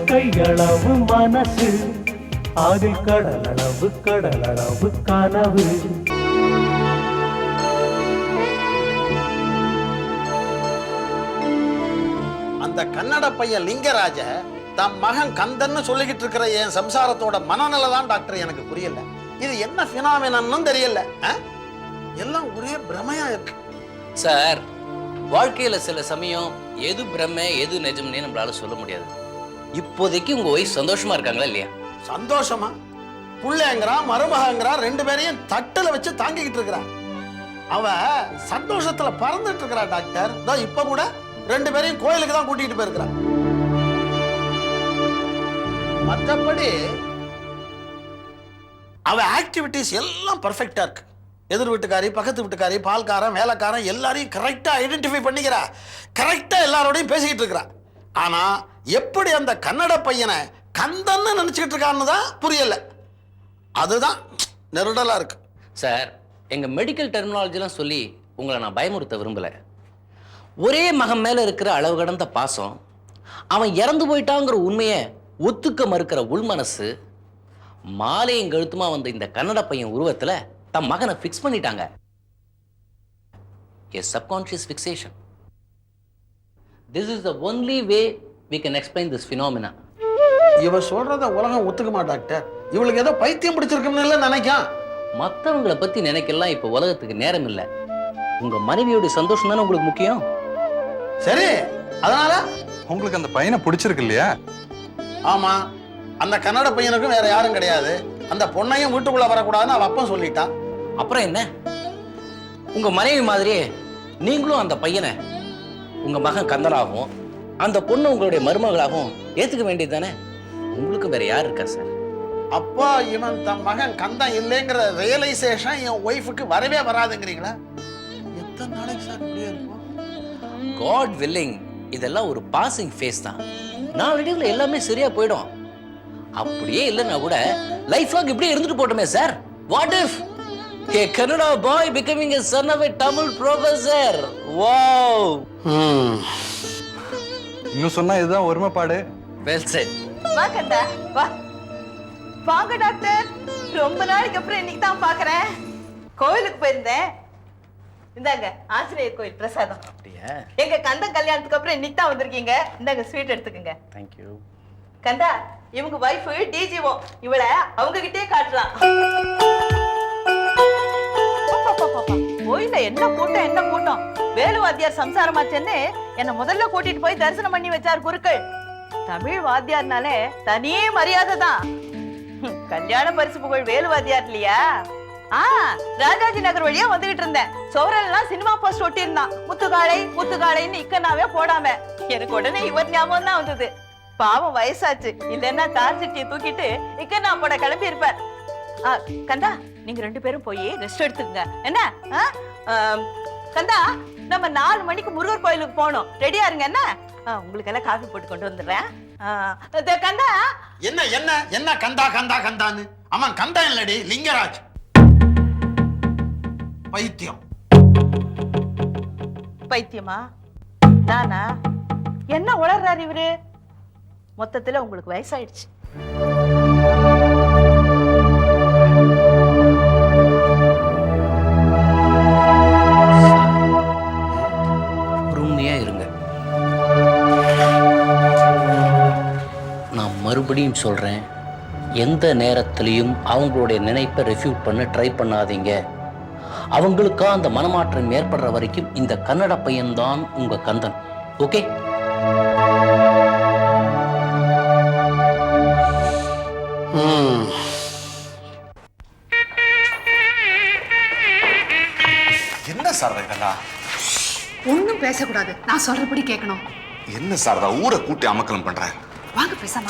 கையளவு மனசு அதில் கடலளவு கனவு. அந்த கன்னட பையன் லிங்கராஜ தம் மகன் கந்தன்னு சொல்லிக்கிட்டு இருக்கிற என் சம்சாரத்தோட மனநிலை தான் டாக்டர் எனக்கு புரியல. இது என்ன பினாமினன்னு தெரியல. எல்லாம் ஒரே பிரமையா இருக்கு சார். வாழ்க்கையில சில சமயம் எது பிரமை எது நிஜம்னே நம்மளால சொல்ல முடியாது. இப்போதைக்கு உங்க ஒய்ஃப் சந்தோஷமா இருக்காங்களா இல்லையா? சந்தோஷமா புள்ளைங்கிறான் மருமகங்கிறான், ரெண்டு பேரையும் தட்டுல வச்சு தாங்கிக்கிட்டு இருக்கிறான். அவ சந்தோஷத்துல பறந்துட்டு இருக்கிறா டாக்டர். இப்ப கூட ரெண்டு பேரையும் கோயிலுக்கு தான் கூட்டிட்டு போயிருக்கிறான். மற்றபடி அவ ஆக்டிவிட்டிஸ் எல்லாம் பர்ஃபெக்டா இருக்கு. எதிர் வீட்டுக்காரி, பக்கத்து வீட்டுக்காரி, பால்காரன், வேலைக்காரன் எல்லாரையும் கரெக்டா ஐடென்டிஃபை பண்ணிக்கிறா. கரெக்டா எல்லாரோடையும் பேசிக்கிட்டு இருக்கிறா. ஆனா எப்படி அந்த கன்னட பையனை கந்தன்னு நினைச்சுக்கிட்டு இருக்கான்னு தான் புரியல. அதுதான் நெருடலா இருக்கு சார். எங்க மெடிக்கல் டெர்மினாலஜிலாம் சொல்லி உங்களை நான் பயமுறுத்த விரும்பல. ஒரே மகன் மேல இருக்கிற அளவு கடந்த பாசம், அவன் இறந்து போயிட்டாங்கிற உண்மையை ஒத்துக்க மறுக்கிற உள்மனசு, மாலையும் கழுத்துமா வந்த இந்த கன்னட பையன் உருவத்துல தம் மகனை ஃபிக்ஸ் பண்ணிட்டாங்க. A subconscious fixation. This is the only way we can explain this phenomena. இவ சொல்றத உலகம் ஒத்துக்குமா டாக்டர்? இவளுக்கு ஏதோ பைத்தியம் பிடிச்சிருக்குன்னு நினைக்கான். மற்றவங்களை பத்தி நினைக்கலாம் இப்ப உலகத்துக்கு நேரம் இல்லை. உங்க மனைவியோட சந்தோஷம் தானே உங்களுக்கு முக்கியம். சரி, அதனால உங்களுக்கு அந்த பையனை பிடிச்சிருக்கு இல்லையா? ஆமா, அந்த கன்னட பையனுக்கும் வேற யாரும் கிடையாது. அந்த பொண்ணையும் வீட்டுக்குள்ள வரக்கூடாதுன்னு அவ அப்பன் சொல்லிட்டான். அப்புறம் என்ன? உங்க மனைவி மாதிரியே நீங்களும் அந்த பையனை உங்க மகன் கந்தனாகவும் அந்த பொண்ணு உங்களுடைய மருமகளாகவும் ஏத்துக்க வேண்டியது தானே? உங்களுக்கு வேற யார் இருக்கா சார்? அப்பா, இவன் தன் மகன் கந்தன் இல்லைங்கிற ரியலைசேஷன் என் ஒய்ஃபுக்கு வரவே வராதுங்கிறீங்களா? எத்தனை நாளைக்கு சார் இப்படியே இருக்கும்? காட் வில்லிங், இதெல்லாம் ஒரு பாசிங் ஃபேஸ் தான். நாளடைவில் எல்லாமே சரியா போயிடும். அப்படியே இல்லைன்னா கூட லைஃப் லாங் இப்படியே இருந்துட்டு போட்டுமே sir. What if a Kannada boy becoming a son of a Tamil professor? Wow! இன்னும் சொன்னா இதுதான் ஒருமைப்பாடு. Well said. வா கண்டா, வா. வாங்க டாக்டர். ரொம்ப நாளைக்கு அப்புறம் இன்னைக்கு தான் பார்க்கறேன். கோயிலுக்கு போயிருந்தேன். இந்தாங்க ஆசிரியர் கோயில் பிரசாதம். அப்படியே எங்க கந்தன் கல்யாணத்துக்கு அப்புறம் இன்னைக்கு தான் வந்திருக்கீங்க. இந்தாங்க ஸ்வீட் எடுத்துக்கங்க. Thank you. கண்டா, இவங்க வைஃப் டிஜிஓ. இவளை அவங்க கிட்டே காட்டலாம். கோயில என்ன கூட்டம். வேலு வாத்தியார் சம்சாரமாச்சேன்னு என்ன முதல்ல கூட்டிட்டு போய் தரிசனம் பண்ணி வச்சார் குருக்கள். தமிழ் வாத்தியார்னாலே தனி மரியாதை தான். கல்யாண பரிசு புகழ் வேலு வாத்தியார் இல்லையா? ராஜாஜி நகர் வழியா வந்துகிட்டு இருந்தேன். சோரல்லாம் சினிமா போஸ்ட் ஒட்டி இருந்தான். முத்துகாளைன்னு இக்கனாவே போடாம. எனக்கு உடனே இவர் ஞாபகம் தான் வந்தது. பாவம் வயசாச்சு, இல்லன்னா தார் சட்டியை தூக்கிட்டு இக்கனா போட கிளம்பி இருப்பார். கந்தா, நீங்க ரெண்டு பேரும் போய் ரெஸ்ட் எடுத்துக்கங்க. என்ன கந்தா, நம்ம 4 மணிக்கு முருகர் கோயிலுக்கு போகணும். ரெடியா இருங்க. என்ன உங்களுக்கு எல்லாம் காஃபி போட்டு கொண்டு வந்துடுறேன். கந்தா. என்ன கந்தான்னு? அவன் கந்தா இல்லடி, லிங்கராஜ். பைத்தியமா? நானா? என்ன உளறாரு இவரு? மொத்தத்துல உங்களுக்கு வயசாயிடுச்சு. பொறுமையா இருங்க. நான் மறுபடியும் சொல்றேன், எந்த நேரத்திலையும் அவங்களுடைய நினைப்பை ரெஃப்யூட் பண்ண ட்ரை பண்ணாதீங்க. அவங்களுக்கா அந்த மனமாற்றம் ஏற்படுற வரைக்கும் இந்த கன்னட பையன்தான் உங்க கந்தன். ஓகே? என்ன சார் இதெல்லாம்? ஒன்னும் பேசக்கூடாது, நான் சொல்றபடி கேட்கணும். என்ன சார் ஊரை கூட்டி அமக்கலம் பண்றேன். வாங்க பேசாம.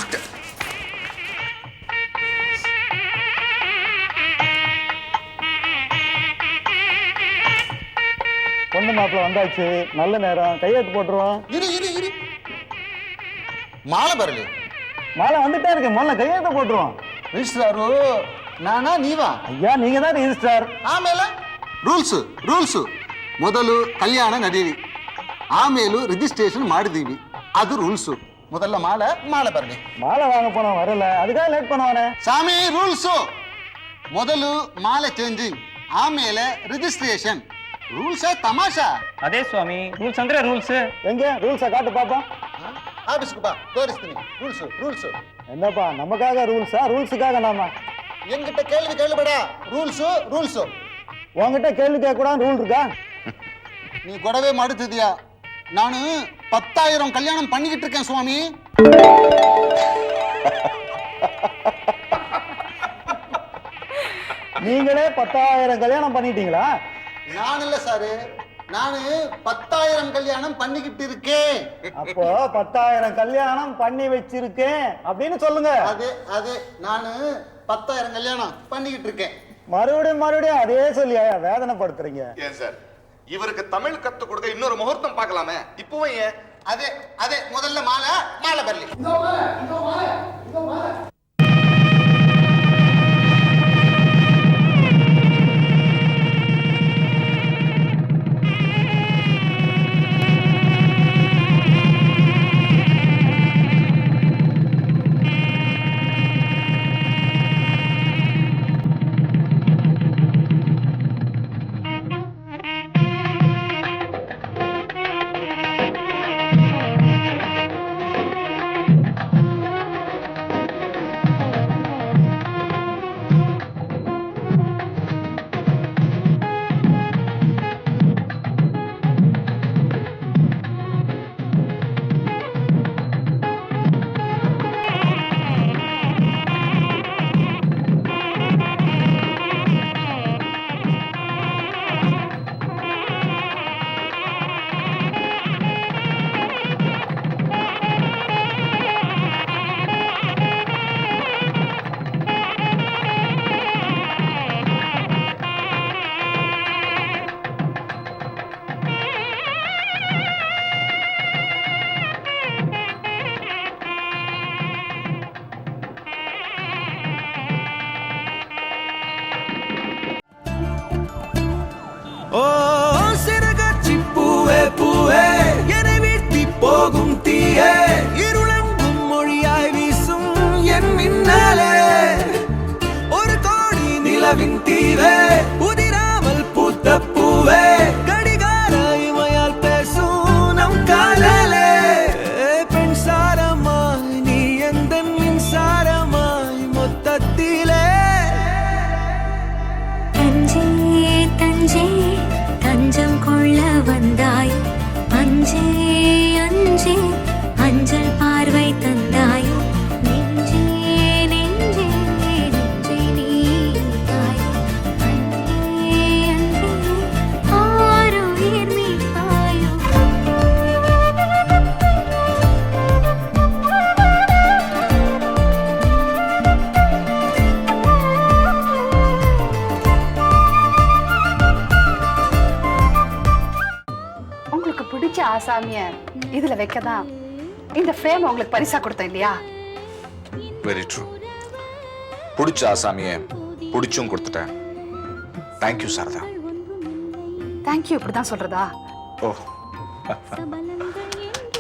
பொண்ணு மாப்பிள்ள வந்தாச்சு, நல்ல நேரம், கையெழுத்து போட்டுருவோம். இரு மாலை பரலி மாலை வந்துட்டே இருக்கு, முதல்ல கையெழுத்து போட்டுருவோம். ரிஜிஸ்ட்ராரு நானா நீவா? ஐயா நீங்க தான் ரிஜிஸ்ட்ரார். ಆಮೇಲೆ ರೂಲ್ಸು ಮೊದಲು ಕಲ್ಯಾಣ ನಡೀರಿ, ಆಮೇಲೆ ರಿಜಿಸ್ಟ್ರೇಷನ್ ಮಾಡಿದೀವಿ, ಅದು ರೂಲ್ಸು. ಮೊದಲ ಮಾಲೆ ಬರಲಿ. மாலை வாங்க போனோம் வரல, அதுக்காக லேட் பண்ணுவானே. ಸ್ವಾಮಿ ರೂಲ್ಸು ಮೊದಲು ಮಾಲೆ ಚೇಂಜಿಂಗ್, ಆಮೇಲೆ ರಿಜಿಸ್ಟ್ರೇಷನ್. ರೂಲ್ಸ್ ತಮಾಷಾ. அதே சுவாமி, ரூல்ஸ் ಅಂದ್ರೆ ரூல்ஸ். எங்க ரூல்ஸை காட்டு பாப்போம். ಆಫೀಸ್ಗೆ ಬಾ, ತೋರಿಸ್ತೀನಿ. ರೂಲ್ಸು என்னப்பா நமக்காக ரூல்ஸா, ரூல்ஸுக்காக நாம? என்கிட்ட கேள்வி கேளுபட. ರೂಲ್ಸು உங்ககிட்ட கேள்வி கேட்க கூட ரூல் இருக்கா? நீ கொடவே மாடுத்தியா? நான் 10,000 கல்யாணம் பண்ணிக்கிட்டு இருக்கேன் சுவாமி. நீங்களே 10,000 கல்யாணம் பண்ணிட்டீங்களா? நான் இல்ல சாரு, நான் 10,000 கல்யாணம் பண்ணிக்கிட்டு இருக்கேன். அப்போ 10,000 கல்யாணம் பண்ணி வச்சிருக்கேன் அப்படின்னு சொல்லுங்க. அதே நான் 10,000 கல்யாணம் பண்ணிக்கிட்டு இருக்கேன். மறுபடியும் அதே சொல்லி வேதனைப்படுத்துறீங்க. ஏன் சார், இவருக்கு தமிழ் கத்து கொடுக்க இன்னொரு முகூர்த்தம் பார்க்கலாமே, இப்பவே ஏன்? அதே முதல்ல மாலை பரலி. ஓ சிறகாச்சி பூவே பூவே என்னை வீழ்த்தி போகும் தீயே, இருளங்கும் மொழியாய் வீசும் என் மின்னலே, ஒரு கோடி நிலவின் தீவே, உதிராமல் பூத்த பூவே, கடிகார இமையால் பேசும் நம் காதலே, பெண் சாரமாய் நீ எந்த மின்சாரமாய் மொத்தத்திலே. தஞ்சே தஞ்சம் கொள்ள வந்தாய், அஞ்சே அஞ்சே அஞ்சல் பார்வை தந்தாய், நெஞ்சே நெஞ்சே நெஞ்சே நீதாய், அன்பே அன்பே ஆருயிர் மீட்பாயோ. உங்களுக்கு பிடிச்ச ஆசாமிய இதுல வைக்கதான் இந்த ஃப்ரேம் உங்களுக்கு பரிசா கொடுத்தேன் இல்லையா? Very true. பிடிச்ச ஆசாமிய பிடிச்சும் கொடுத்துட்டேன். தேங்க்யூ சாரதா. தேங்க்யூ இப்படிதான் சொல்றதா? ஓ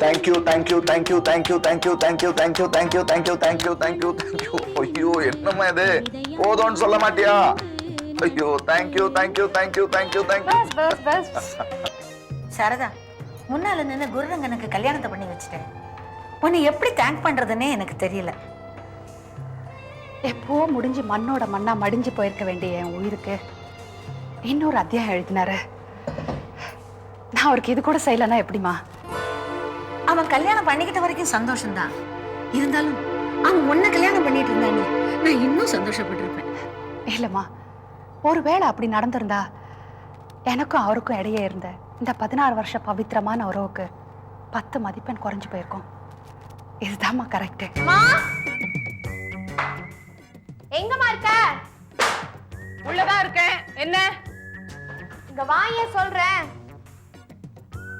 thank you thank you thank you thank you thank you thank you thank you thank you thank you thank you thank you thank you. ஐயோ என்னம்மா இது, போதும்னு சொல்ல மாட்டியா? ஐயோ thank you thank you thank you thank you thank you. Sarada, முன்னால நின்று குருரங்கனுக்கு கல்யாணத்தை பண்ணி வச்சுட்டேன். உன்னை எப்படி தேங்க் பண்றதுன்னே எனக்கு தெரியல. எப்போ முடிஞ்சு மண்ணோட மண்ணா மடிஞ்சு போயிருக்க வேண்டிய என் உயிருக்கு இன்னொரு அத்தியாயம் எழுதினாரு. நான் அவருக்கு இது கூட செய்யலன்னா எப்படிமா? அவன் கல்யாணம் பண்ணிக்கிட்ட வரைக்கும் சந்தோஷம்தான். இருந்தாலும் அவன் உன்னை கல்யாணம் பண்ணிட்டு இருந்தானே, நான் இன்னும் சந்தோஷப்பட்டிருப்பேன். இல்லம்மா, ஒருவேளை அப்படி நடந்திருந்தா எனக்கும் அவருக்கும் இடையே இருந்த இந்த 16 வருஷ பவித்திரமான உறவுக்கு 10 மதிப்பெண் குறைஞ்சு போயிருக்கும். இதுதான்மா கரெக்ட். எங்கம்மா இருக்க? உள்ளதான் இருக்கேன். என்ன? இங்க வாயே சொல்றேன்.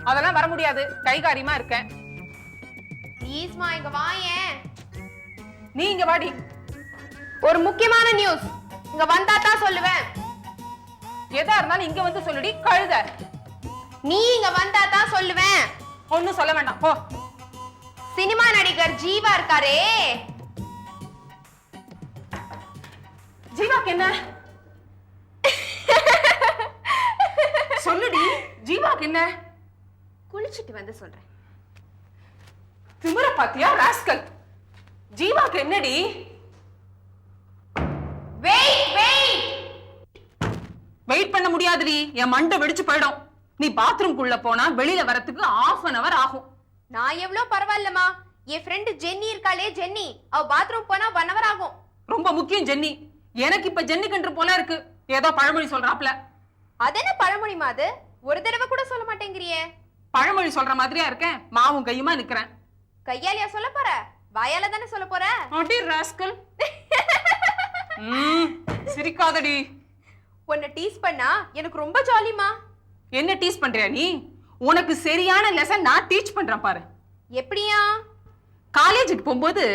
அதெல்லாம் வர முடியாது, கை காரியமா இருக்கேன். ப்ளீஸ்மா இங்க வாயேன். நீ இங்க வாடி. ஒரு முக்கியமான நியூஸ், இங்க வந்தா தான் சொல்லுவேன். எதா இருந்தாலும் இங்க வந்து சொல்லுடி கழுத. நீ இங்க வந்தா தான் சொல்லுவேன். ஒன்னும் சொல்ல வேண்டாம் போ. சினிமா நடிகர் ஜீவா இருக்காரே. ஜீவாக்கு என்ன? சொல்லுடி, ஜீவாக்கு என்ன? குளிச்சிட்டு வந்து சொல்றேன். திமிர பாத்தியா ராஸ்கல்? ஜீவாக்கு என்னடி? வெயிட் பண்ண முடியாதுடி, என் மண்டை வெடிச்சு போயிடும். நீ பாத்ரூம்குள்ள போனா வெளியில வரதுக்கு 1/2 hour ஆகும். நான் எவ்வளவு பரவாயில்லமா, என் ஃப்ரெண்ட் ஜென்னி இருக்காளே ஜென்னி, அவ பாத்ரூம் போனா 1 hour ஆகும். ரொம்ப முக்கியம் ஜென்னி. எனக்கு இப்ப ஜென்னி கன்று போல இருக்கு. ஏதோ பழமொழி சொல்றாப்ல. அது என்ன பழமொழிமா அது? ஒரு தடவை கூட சொல்ல மாட்டேங்கிறியே. பழமொழி சொல்ற மாதிரியா இருக்கேன், மாவும் கையுமா நிக்கிறேன். கையாலியா சொல்ல போற? வாயால தானே சொல்ல போற? அடி ராஸ்கல். சிரிக்காதடி. உன்னை டீஸ் பண்ணா எனக்கு ரொம்ப ஜாலிமா. என்ன டீஸ் பண்றியா நீ? உனக்கு சரியான லெசன் நான் டீச் பண்றேன் பாரு. எப்படியா? காலேஜுக்கு போகும்போது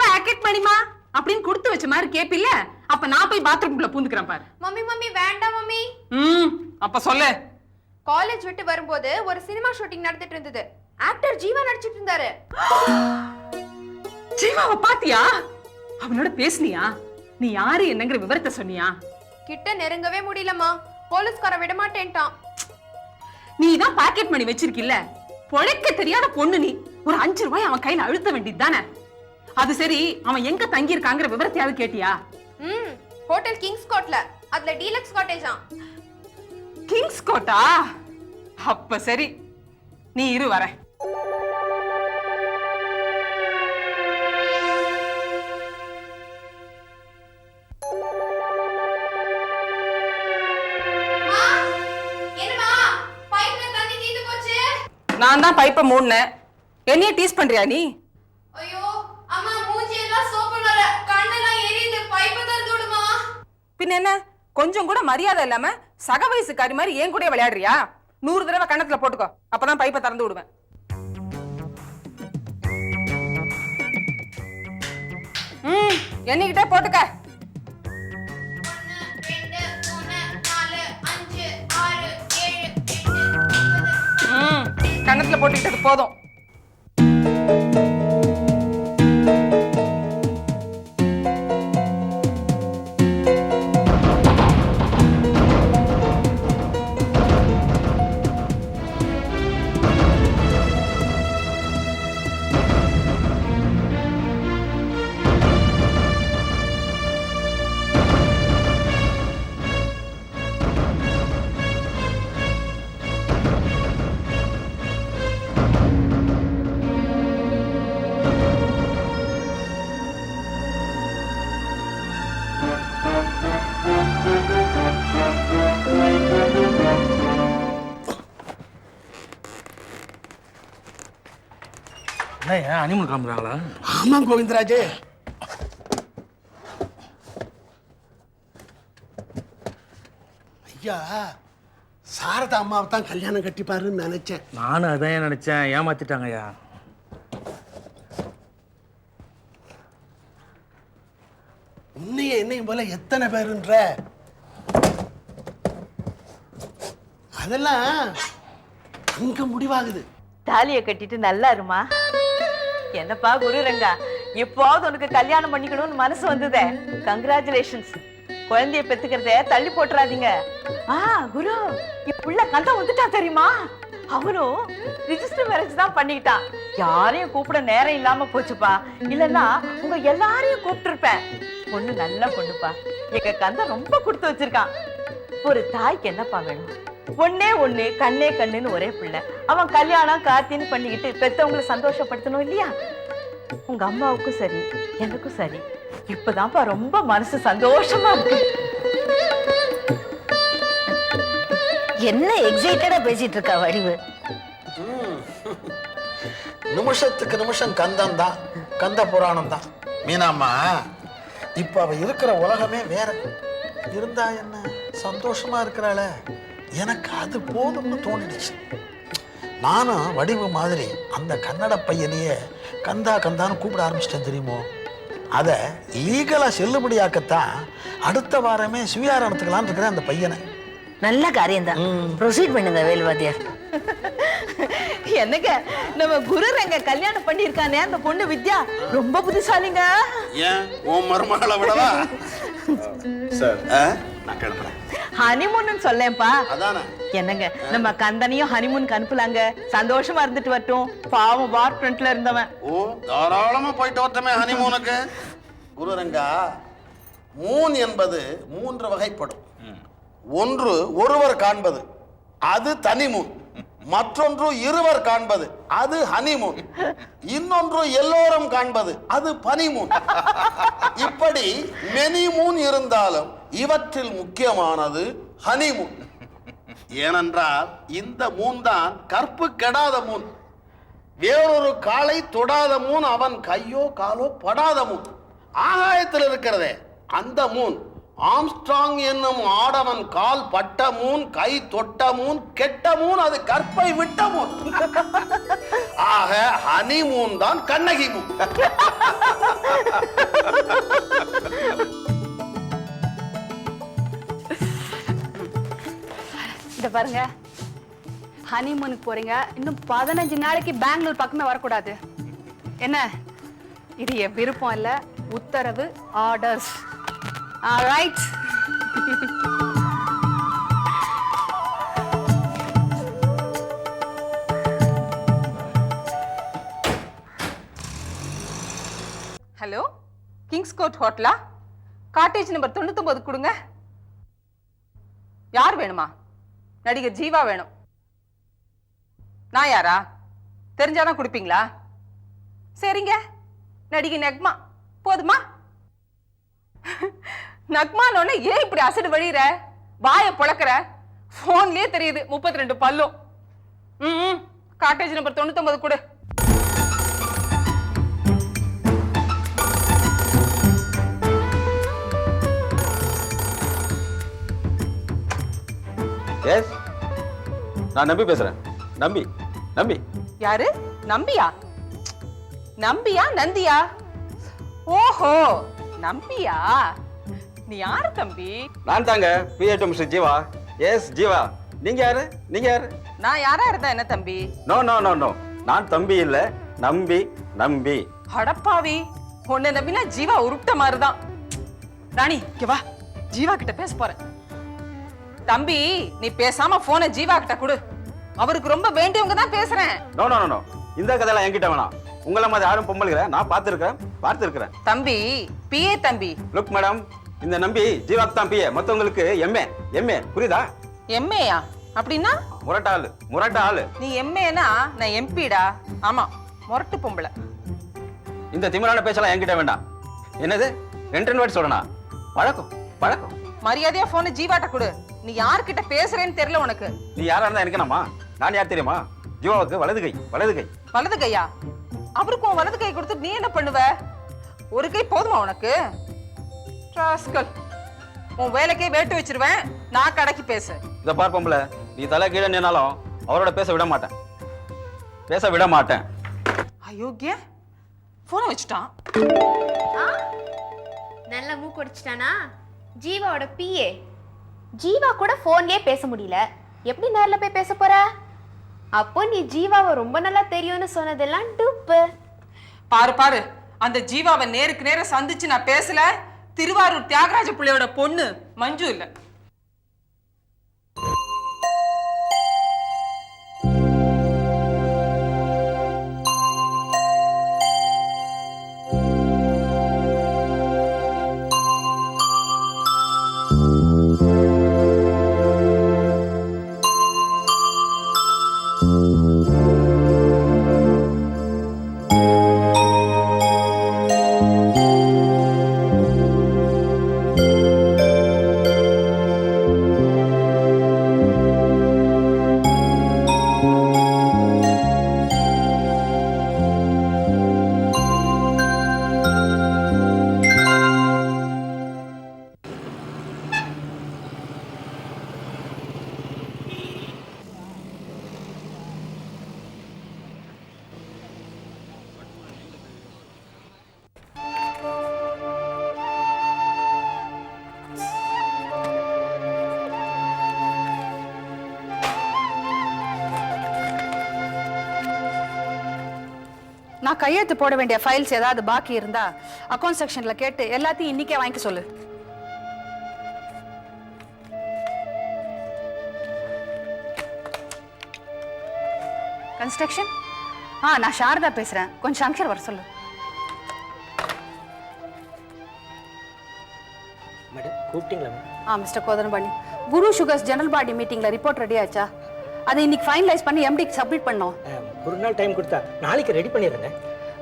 பாக்கெட் மணிமா அப்படின்னு கொடுத்து வச்ச மாதிரி கேப்பில்ல, அப்ப நான் போய் பாத்ரூம்குள்ள பூந்துக்கிறேன் பாரு. மம்மி மம்மி வேண்டாம் மம்மி. அப்ப சொல்லு. காலேஜ் விட்டு வரும்போது ஒரு சினிமா ஷூட்டிங் நடந்துட்டு இருந்தது. ஆக்டர் ஜீவா நடிச்சிட்டு இருந்தாரு. ஜீவாவை பாத்தியா? அவனோட பேசுனியா? நீ யாரு என்னங்கிற விவரத்தை சொன்னியா? கிட்ட நெருங்கவே முடியலமா, போலீஸ்கார விட மாட்டேன்ட்டான். நீ தான் பாக்கெட் மணி வச்சிருக்கில்ல, பொழைக்க தெரியாத பொண்ணு நீ. ஒரு 5 ரூபாய் அவன் கையில அழுத்த வேண்டியது தானே. அது சரி, அவன் எங்க தங்கி இருக்காங்கிற விவரத்தையாவது கேட்டியா? ஹோட்டல் கிங்ஸ் கோட்ல, அதுல டீலக்ஸ் காட்டேஜா. Kings quota? அப்ப சரி, நீ இரு வர. நான் தான் பைப்பை மூடினேன். என்னைய டீஸ் பண்றியா நீ? ஐயோ அம்மா, மூஞ்சி எல்லாம் சோப்பு வர, கண்ணெல்லாம் எரியுது, பைப்பை திறந்து விடுமா. பின்ன என்ன, கொஞ்சம் கூட மரியாதை இல்லாம சக வயசுக்காரி மாதிரி ஏன் கூட விளையாடுறியா? 100 தடவை கண்ணத்துல போட்டுக்கோ, அப்பதான் பைப்பை திறந்து விடுவேன். என்னகிட்ட போட்டுக்க. 1 2 3 4 5 6 7 8 கண்ணத்துல போட்டுக்கிட்டது போதும். அனிமல் கிளம்புறாங்களா? ஆமா கோவிந்தராஜ். ஐயா, சாரதா அம்மாவை தான் கல்யாணம் கட்டிப்பாருன்னு நினைச்சேன். நானும் அதான் நினைச்சேன், ஏமாத்திட்டாங்க ஐயா. உன்னையும் என்னையும் போல எத்தனை பேருன்ற அதெல்லாம் அங்க முடிவாகுது. தாலியை கட்டிட்டு நல்லா இருமா. என்னப்பா குருரங்கா, எப்போது உனக்கு கல்யாணம் பண்ணிக்கணும்னு மனசு வந்ததே. கங்க்ராச்சுலேஷன்ஸ். குழந்தைய பெத்துக்கிறத தள்ளி போட்டுறாதீங்க. குரு, இப்புள்ள கண்டம் வந்துட்டா தெரியுமா? அவனும் ரிஜிஸ்டர் மேரேஜ் தான் பண்ணிக்கிட்டான். யாரையும் கூப்பிட நேரம் இல்லாம போச்சுப்பா, இல்லன்னா உங்க எல்லாரையும் கூப்பிட்டு இருப்பேன். பொண்ணு நல்ல பொண்ணுப்பா, எங்க கந்தம் ரொம்ப கொடுத்து வச்சிருக்கான். ஒரு தாய்க்கு என்னப்பா வேணும்? ஒன்னே ஒண்ணு, கண்ணே கண்ணுன்னு ஒரே பிள்ளை. அவன் கல்யாணம் காத்தின்னு பண்ணிக்கிட்டு பெத்தவங்களை சந்தோஷப்படுத்தணும் இல்லையா? உங்க அம்மாவுக்கும் சரி, எனக்கும் சரி, இப்பதான்ப்பா ரொம்ப மனசு சந்தோஷமா இருக்கு. என்ன எக்ஸைட்டடா பேசிட்டு இருக்கா வடிவு? நிமிஷத்துக்கு நிமிஷம் கந்தம் தான், கந்த புராணம் தான். மீனாம்மா, இப்ப அவ இருக்கிற உலகமே வேற. இருந்தா என்ன, சந்தோஷமா இருக்கிறாள, எனக்கு அது போதும்னு தோணிடுச்சு. நானும் வடிவு மாதிரி அந்த கன்னட பையனையே கந்தா கந்தான்னு கூப்பிட ஆரம்பிச்சிட்டேன் தெரியுமோ. அதை லீகலாக செல்லுபடியாக்கத்தான் அடுத்த வாரமே சுவியாரம் எடுத்துக்கலான்னு இருக்கிறேன் அந்த பையனை. நல்ல காரியம்தான். ப்ரொசீட் பண்ணுங்க வேலுவாத்தியார். என்னங்க நம்ம குருரங்க கல்யாணம் பண்ணிருக்கானே அந்த பொண்ணு வித்யா ரொம்ப புத்திசாலிங்க. ஏன் உன் மருமகளை விடவா? சார் நான் கிளம்புறேன். ஹனிமூன் சொல்லேன்ப்பா. அதானே. என்னங்க நம்ம கந்தனையும் ஹனிமூனுக்கு அனுப்பலாங்க. சந்தோஷமா இருந்துட்டு வரட்டும். பாவம் வார் ஃப்ரண்ட்ல இருந்தவன். ஓ தாராளமா போயிட்டு வரட்டுமே ஹனிமூனுக்கு. குருரங்கா, மூன் என்பது 3 வகைப்படும். ஒன்று ஒருவர் காண்பது, அது தனிமூன். மற்றொன்று இருவர் காண்பது, அது ஹனிமூன். இன்னொன்று எல்லோரும் காண்பது, அது பனிமூன். இப்படி மெனி மூன் இருந்தாலும் இவற்றில் முக்கியமானது ஹனிமூன். ஏனென்றால் இந்த மூன் தான் கற்பு கெடாத மூன். வேறொரு காலை தொடாத மூன், அவன் கையோ காலோ படாத மூன். ஆகாயத்தில் இருக்கிறதே அந்த மூன் ஆம்ஸ்ட்ராங் என்னும் ஆடவன் கால் பட்ட மூன், கை தொட்ட மூன், கெட்ட மூன், அது கற்பை விட்ட மூன். ஆக ஹனி மூன் தான் கண்ணகி மூன். இத பாருங்க, ஹனிமூனுக்கு போறீங்க, இன்னும் 15 நாளைக்கு பெங்களூர் பக்கமே வரக்கூடாது. என்ன, இது என் விருப்பம் இல்ல, உத்தரவு, orders. Alright. Hello, Kings court ஹோட்டலா? காட்டேஜ் நம்பர் 99 கொடுங்க. யார் வேணுமா? நடிகர் ஜீவா வேணும். நான் யாரா? தெரிஞ்சாதான் கொடுப்பீங்களா? சரிங்க, நடிகை நக்மா போதுமா? நக்மானோன்னு ஏன் இப்படி அசடு வழிற? வாய பொளக்குற? போன்லயே தெரியுது 32 பல்லும். காட்டேஜ் நம்பர் 99 கொடு. எஸ், நான் நம்பி பேசுறேன். நம்பி நம்பி யாரு? நம்பியா? நம்பியா நந்தியா? ஓஹோ, நம்பியா? நீ யாரு தம்பி? நான் தாங்க PA mister Jeeva. S Jeeva. நீங்க யாரு? நீங்க யாரு? நான் யாரா இருந்தா என்ன தம்பி? நோ நோ நோ நோ, நான் தம்பி இல்ல, நம்பி. நம்பி அடப்பாவி, உன்னை நம்பினா ஜீவா உருட்ட மாதிரிதான். ராணி இங்க வா, ஜீவா கிட்ட பேச போறேன். தம்பி, நீ பேசாம போனை ஜீவா கிட்ட கொடு. அவருக்கு ரொம்ப வேண்டியவங்க தான் பேசுறேன். நோ நோ நோ, இந்த கதையெல்லாம் என்கிட்ட வேணாம். உங்களை மாதிரி யாரும் பொம்பளுகிற நான் பார்த்திருக்கிறேன். தம்பி, பிஏ தம்பி. லுக் மேடம், இந்த நம்பி ஜீவாக்கு தான் பிஏ, மத்தவங்களுக்கு எம்ஏ. புரியுதா? எம்ஏயா? அப்படின்னா முரட்ட ஆளு. நீ எம்ஏனா நான் எம்பிடா. ஆமா, முரட்டு பொம்பளை. இந்த திமிரான பேச்செல்லாம் என்கிட்ட வேண்டாம். என்னது 2 வேர்ட் சொல்லனா? பழக்கம். மரியாதையா போனை ஜீவாட்ட கொடு. நீ யார்கிட்ட பேசுறேன்னு தெரியல உனக்கு. நீ யாரா இருந்தா எனக்கு என்னமா? நான் யார் தெரியுமா? ஜீவாவுக்கு வலது கை. வலது கையா? அவருக்கும் வலது கை கொடுத்து நீ என்ன பண்ணுவ? ஒரு கை போதுமா உனக்கு? ராஸ்கல், உன் வேலைக்கே வேட்டு வச்சிருவேன். நான் கடைக்கு பேசு. இத பார் பொம்பளை, நீ தலை கீழே நின்னாலும் அவரோட பேச விட மாட்டேன். அயோக்கிய, போனை வச்சுட்டான். நல்ல மூக்கு அடிச்சிட்டானா? ஜீவாவோட பிஏ. ஜீவா கூட போன்லயே பேச முடியல, எப்படி நேர்ல போய் பேச போற? அப்போ நீ ஜீவாவை ரொம்ப நல்லா தெரியும்னு சொன்னதெல்லாம் டூப்பு. பாரு, அந்த ஜீவாவை நேருக்கு நேர சந்திச்சு நான் பேசல. திருவாரூர் தியாகராஜ பிள்ளையோட பொண்ணு மஞ்சு இல்ல. நான் கையெழுத்து போட வேண்டிய ஃபைல்ஸ் ஏதாவது பாக்கி இருந்தா அக்கவுண்ட் செக்ஷன்ல கேட்டு எல்லாத்தையும் இன்னைக்கே வாங்கிக்க சொல்லு. கன்ஸ்ட்ரக்ஷன்? நான் சாரதா பேசுறேன். கொஞ்சம் சங்கர் வர சொல்லு. மேடம் கூப்பிட்டீங்களா? மிஸ்டர் கோதனபாணி, குரு சுகர்ஸ் ஜெனரல் பாடி மீட்டிங்ல ரிப்போர்ட் ரெடி ஆச்சா? அதை இன்னைக்கு ஃபைனலைஸ் பண்ணி எம்டிக்கு சப்மிட் பண்ணோம். ஒரு நாள் டைம் கொடுத்தா நாளைக்கு ரெடி பண்ணிடுறேங்க.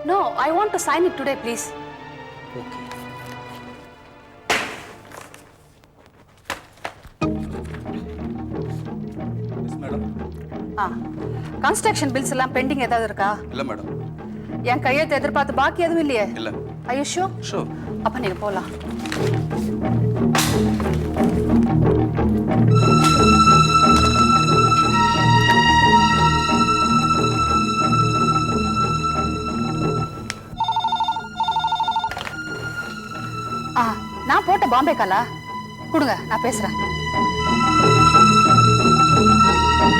No, I want to sign it today please. Okay. Construction bills எல்லாம் பெண்டிங் ஏதாவது இருக்கா? இல்ல மேடம். என் கையெழுத்து எதிர்பார்த்து பாக்கி எதுவும் இல்லையே? இல்ல. Are you sure? Sure. அப்ப நீங்க போலாம். நான் போட்ட பாம்பே காலா கொடுங்க, நான் பேசுறேன்.